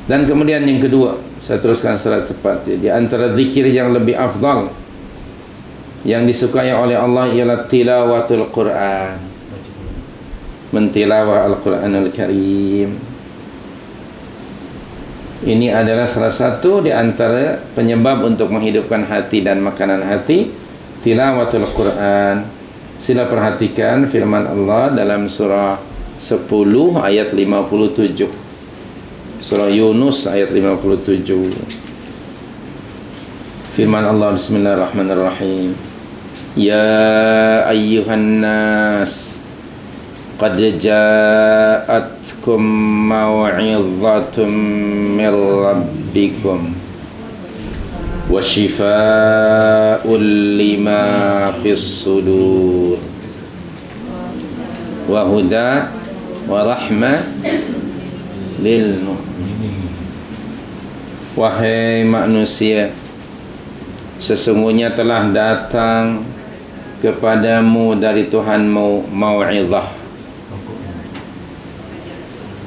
Dan kemudian yang kedua, saya teruskan secara cepat, di antara zikir yang lebih afdal yang disukai oleh Allah ialah tilawatul Quran, mentilawah Al-Quranul Karim. Ini adalah salah satu di antara penyebab untuk menghidupkan hati dan makanan hati, tilawatul Quran. Sila perhatikan firman Allah dalam surah 10 ayat 57, surah Yunus ayat 57. Firman Allah, bismillahirrahmanirrahim, ya ayyuhan nas qad ja'atkum maw'izatun min rabbikum wa shifaa'un lima fis sudur wa huda wa rahmah lil mu'minin. Wahai manusia, sesungguhnya telah datang kepadamu dari Tuhanmu mau'izah,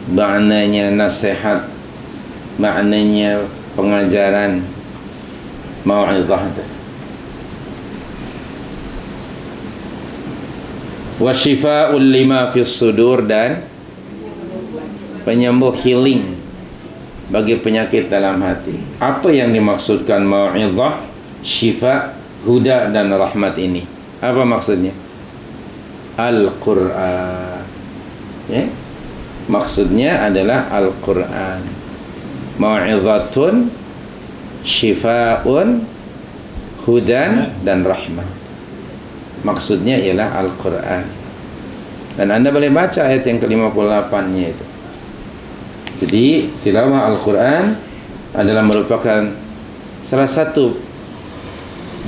maknanya nasihat, maknanya pengajaran. Mau'izah wa shifaa'un lima fis sudur, dan penyembuh, healing bagi penyakit dalam hati. Apa yang dimaksudkan mau'izah, syifa, huda dan rahmat ini? Apa maksudnya? Al-Quran, ya? Maksudnya adalah Al-Quran. Mau'izatun, syifa'un, hudan dan rahmat. Maksudnya ialah Al-Quran. Dan anda boleh baca ayat yang ke-58-nya itu. Jadi tilawah Al-Quran adalah merupakan salah satu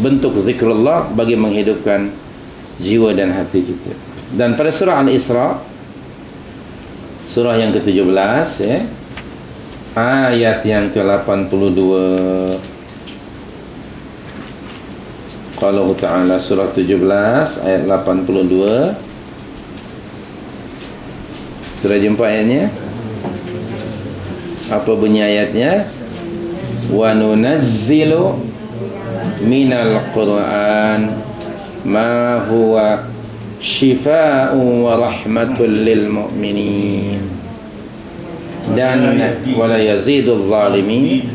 bentuk zikrullah bagi menghidupkan jiwa dan hati kita. Dan pada surah Al-Isra, surah yang ke-17, ya, ayat yang ke-82, qala ta'ala, surah 17 ayat 82. Sudah jumpa ayatnya? Apa bunyi ayatnya? Wa nunazzilu minal Qur'an ma huwa shifaa'un wa rahmatul lil mu'minin, dan wala yazidul zalimin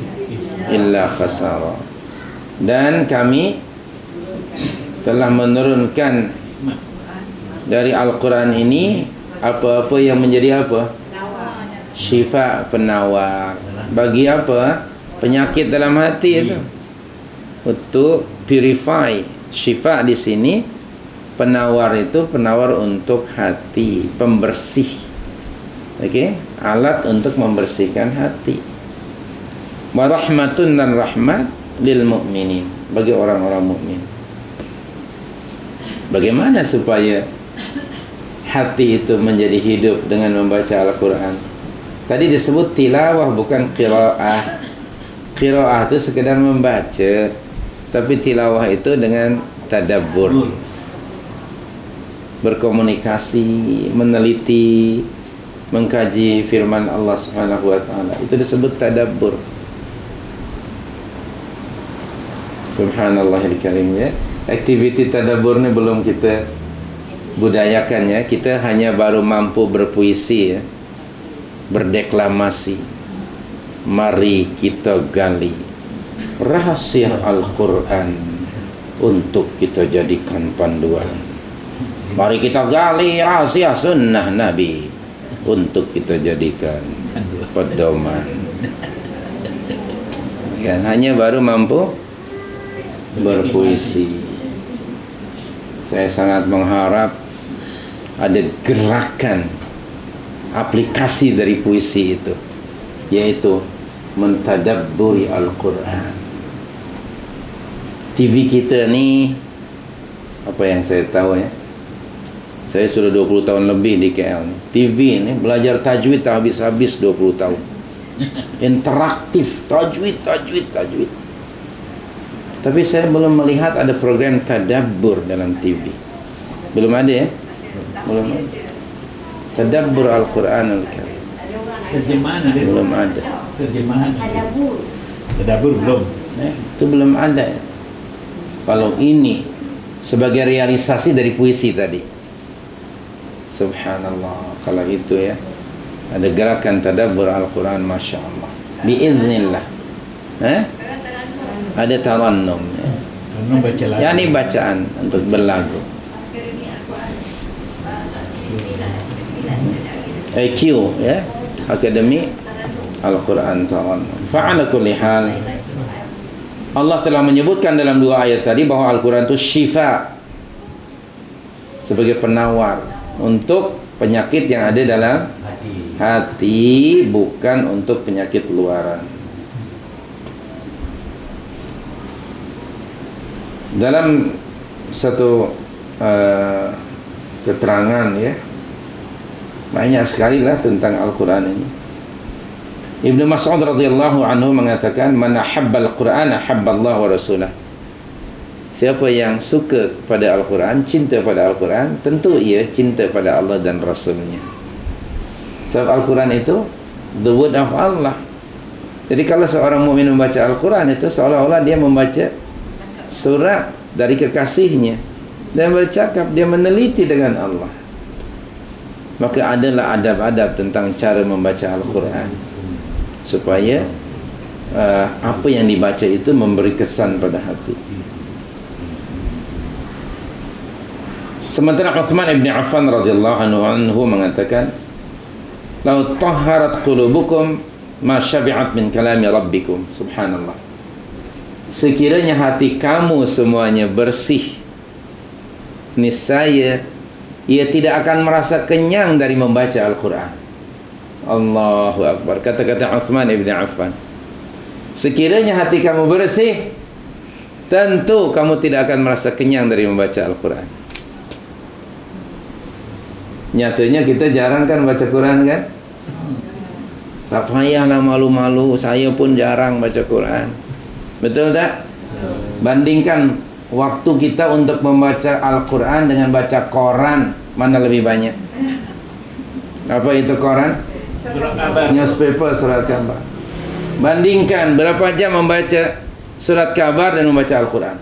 illa khasara. Dan kami telah menurunkan dari Al-Quran ini apa-apa yang menjadi apa? Syifa, penawar. Bagi apa? Penyakit dalam hati itu. Untuk purify. Syifa di sini, penawar itu penawar untuk hati, pembersih. Okey, alat untuk membersihkan hati. Wa rahmatun, dan rahmat lil mu'minin, bagi orang-orang mukmin. Bagaimana supaya hati itu menjadi hidup dengan membaca Al-Quran? Tadi disebut tilawah, bukan qiraah. Qiraah itu sekedar membaca, tapi tilawah itu dengan tadabbur, berkomunikasi, meneliti, mengkaji firman Allah Subhanahu wa taala. Itu disebut tadabbur. Subhanallahil karim, ya. Aktiviti tadabbur ni belum kita budayakan, ya. Kita hanya baru mampu berpuisi, ya, berdeklamasi. Mari kita gali rahasia Al-Quran untuk kita jadikan panduan. Mari kita gali rahasia sunnah Nabi untuk kita jadikan pedoman. Kan hanya baru mampu berpuisi. Saya sangat mengharap ada gerakan aplikasi dari puisi itu, yaitu mentadabburi Al-Quran. TV kita ni, apa yang saya tahu, ya, saya sudah 20 tahun lebih di KL ni. TV ni belajar tajwid tak habis-habis 20 tahun. Interaktif, tajwid. Tapi saya belum melihat ada program tadabbur dalam TV. Belum ada, ya? Belum ada. Tadabbur Al-Quranul Karim. Terjemahan ada. Belum ada. Terjemahan. Tadabbur. Tadabbur belum. Itu belum ada. Kalau ini sebagai realisasi dari puisi tadi. Subhanallah. Kalau itu ya, ada gerakan tadabbur Al-Quran, Masya Allah. Biiznillah. Ada tarannum ya. Tarannum baca lagu. Yani bacaan untuk berlagu. IQ ya, Akademi Al-Quran tarannum. Fa'ala kulli hal, Allah telah menyebutkan dalam dua ayat tadi bahawa Al-Quran itu syifa, sebagai penawar untuk penyakit yang ada dalam hati, bukan untuk penyakit luaran. Dalam satu keterangan ya, banyak sekali lah tentang Al-Quran ini. Ibnu Mas'ud radhiyallahu anhu mengatakan, "Man ahabba al-Quran ahabba Allah wa rasulah." Siapa yang suka pada Al-Quran, cinta pada Al-Quran, tentu ia cinta pada Allah dan Rasulnya. Sebab Al-Quran itu the word of Allah. Jadi kalau seorang mukmin membaca Al-Quran, itu seolah-olah dia membaca surat dari kekasihnya dan bercakap, dia meneliti dengan Allah. Maka adalah adab-adab tentang cara membaca Al-Quran, supaya apa yang dibaca itu memberi kesan pada hati. Sementara Uthman ibn Affan radhiyallahu anhu mengatakan, "Lau tahharat qulubukum ma syabi'at min kalami rabbikum." Subhanallah. Sekiranya hati kamu semuanya bersih, niscaya ia tidak akan merasa kenyang dari membaca Al-Quran. Allahu Akbar. Kata-kata Uthman ibn Affan, sekiranya hati kamu bersih, tentu kamu tidak akan merasa kenyang dari membaca Al-Quran. Nyatanya kita jarang kan baca Quran kan? Tak payahlah malu-malu, saya pun jarang baca Quran. Betul tak? Bandingkan waktu kita untuk membaca Al-Quran dengan baca koran, mana lebih banyak? Apa itu koran? Surat kabar. Newspaper, surat kabar. Bandingkan berapa jam membaca surat kabar dan membaca Al-Quran.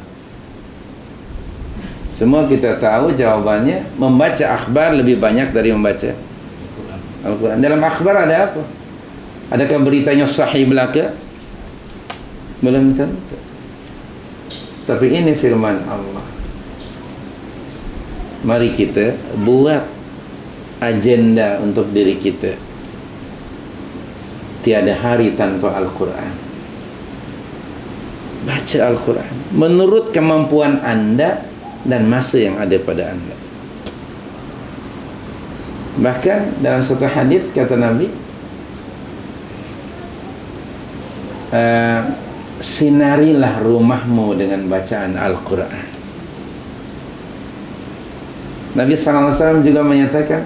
Semua kita tahu jawabannya, membaca akhbar lebih banyak dari membaca Al-Quran. Dalam akhbar ada apa? Adakah beritanya sahih belaka? Belum tentu. Tapi ini firman Allah. Mari kita buat agenda untuk diri kita. Tiada hari tanpa Al-Quran. Baca Al-Quran menurut kemampuan anda dan masa yang ada pada anda. Bahkan dalam satu hadis kata Nabi, sinarilah rumahmu dengan bacaan Al-Quran. Nabi SAW juga menyatakan,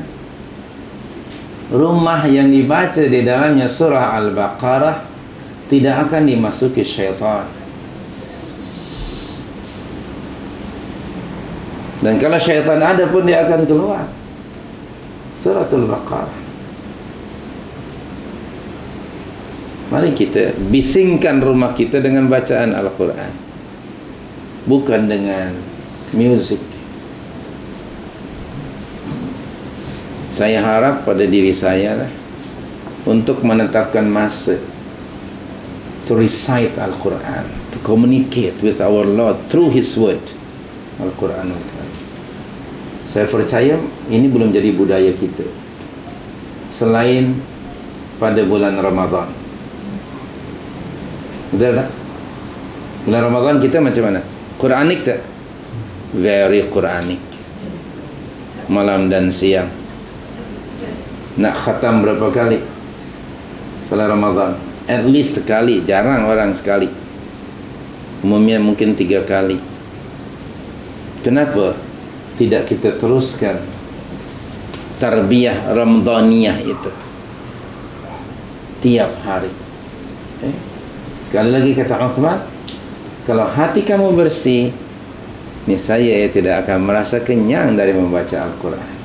rumah yang dibaca di dalamnya surah Al-Baqarah tidak akan dimasuki syaitan. Dan kalau syaitan ada pun dia akan keluar. Suratul Baqarah. Mari kita bisingkan rumah kita dengan bacaan Al-Quran, bukan dengan music. Saya harap pada diri saya lah, untuk menetapkan masa to recite Al-Quran, to communicate with our Lord through His word, Al-Quran. Saya percaya ini belum jadi budaya kita, selain pada bulan Ramadan. Betul tak? Bulan Ramadan kita macam mana? Quranik tak? Very Quranik. Malam dan siang. Nak khatam berapa kali pada Ramadan? At least sekali. Jarang orang sekali. Umumnya mungkin 3 kali. Kenapa tidak kita teruskan tarbiyah Ramadaniyah itu tiap hari? Sekali lagi kata Uthman, kalau hati kamu bersih, niscaya ia tidak akan merasa kenyang dari membaca Al-Quran.